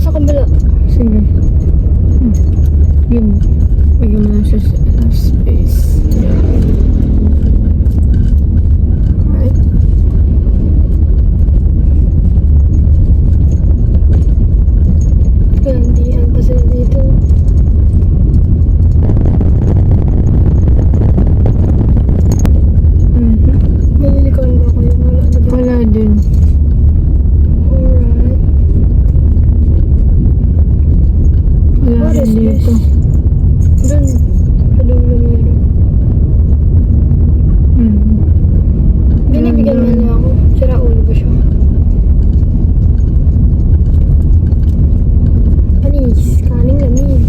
sa kabila. Sige. Yun. Bigyan mo na siya space. Alright. Gandihan pa sila dito. Nalilikan ba kayo? Wala na ba? Wala din. Alright. Wala What is din dito. this? Dun. Halong lumero. Binibigyan man niya ako. Sira ulo ba siya? Panis. Kaning lamig.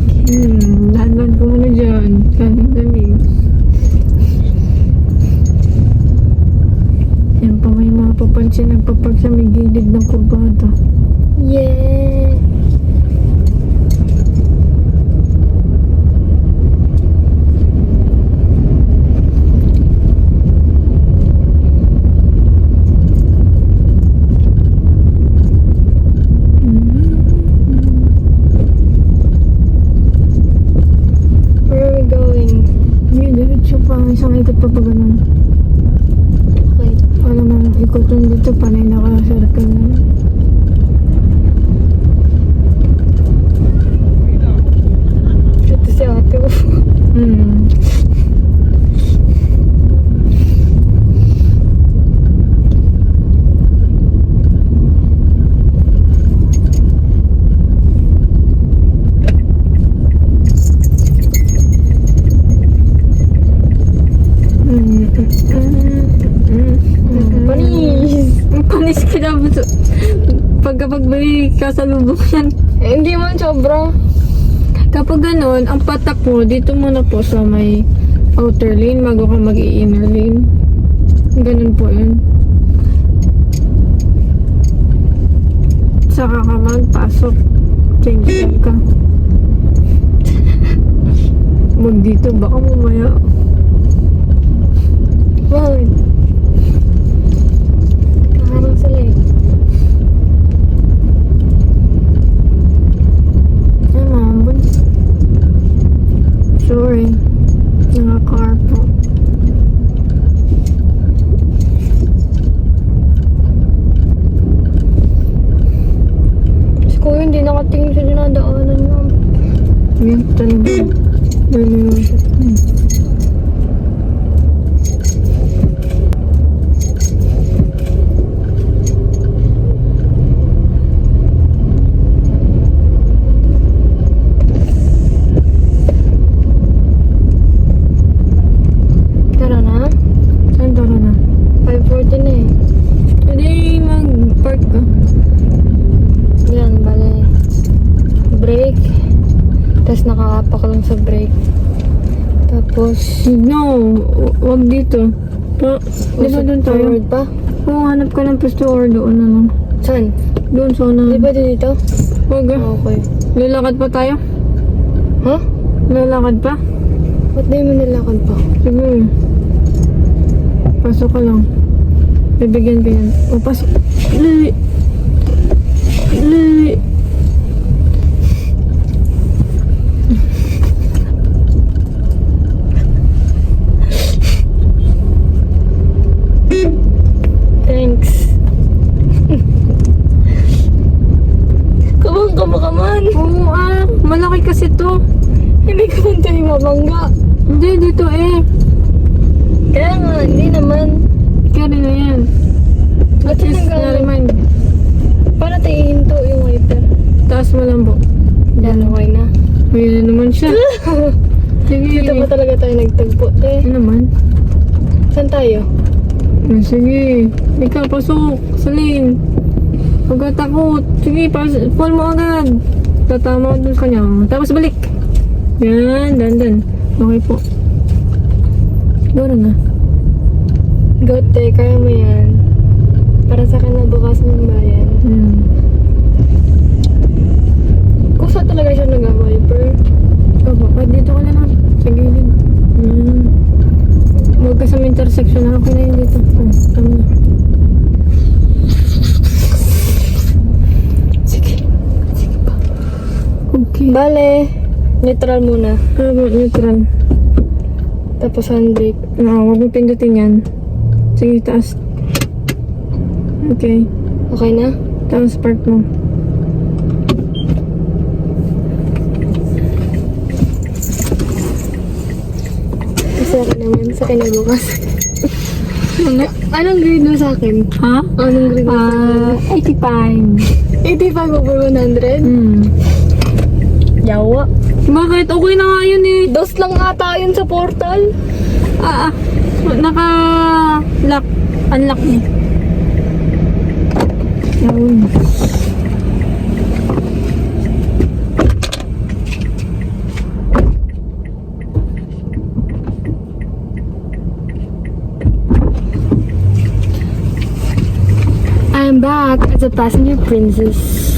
Dahan-dahan ko muna dyan. Kaning lamig. Yan pa may mapapansin nagpapark sa may gilid ng kurbada. Yeah. Where are we going? Hindi, diretso pa. Isang ikot pa pa ganun. Okay. Wala mang ikotin dito. Panay nakasarkal na. Ito si ate. Panis. Panis ka na. Pagkapagbalik ka sa lubok yan. Eh, hindi man sobra. Kapag ganun, ang patak mo, dito muna po sa may outer lane bago ka mag-i-inner lane. Ganun po yun. Saka ka magpasok. Change lane ka. Mag dito, baka mamaya. Bakit? Kaharang sila eh. Ay, mambun. Sorry. Naka-car po. Si Kuya hindi nakatingin sa dinadaanan niya. Yan, talaga. Ganun siya. Tara na. Saan tara na? 5:40 na eh. Pwede mag-park ka. Yan, bale. Break. Tapos nakaapak lang sa break. Tapos, No, wag dito. Di ba doon tayo? forward pa? Kung hanap ka ng pwesto or doon ano. Saan? Doon sa una. Di ba dito? Wag ah. Okay. Lalakad pa tayo? Huh? Lalakad pa? Ba't di mo nilakad pa? Sige. Pasok ka lang. Bibigyan ka yan. O, pasok. Li. Li. Thanks. Kabang ka man. Oo ah. Malaki kasi to. Hindi ka man tayo mabangga. Hindi, dito eh. Kaya nga, hindi naman. Carry na yan. Ba't At least nag- na-remind. Para tayo hinto yung wiper. Taas mo lang po. Yan, okay na. May na naman siya. Sige. Dito pa talaga tayo nagtagpo, Ano naman? Saan tayo? Sige. Ikaw, pasok. Sa lane. Huwag ka takot. Sige, pull mo agad. Tatama ko dun sa kanya. Tapos balik. Yan, dandan. Okay po. Gano'n na. Gote, kaya mo yan. Para sa kinabukasan ng bayan. Kusa talaga siya nag-wiper. Opo, dito ka na lang. Sa gilid. Huwag ka sa may intersection. Ako na yun dito. Tama na. Sige. Sige pa. Bale, neutral muna. Neutral. Tapos handbrake. Huwag mo pindutin yan. Sige, taas. Okay. Okay na? Tapos park mo. Kasi ako naman, sa akin na bukas. Ano? Anong grade mo sa akin? Ha? Anong grade mo sa akin? 85. 85 over 100? Yawa. Bakit? Okay na nga yun eh. Dos lang ata yun sa portal. Naka-lock. Unlock niya. Yun. I'm back as a passenger princess.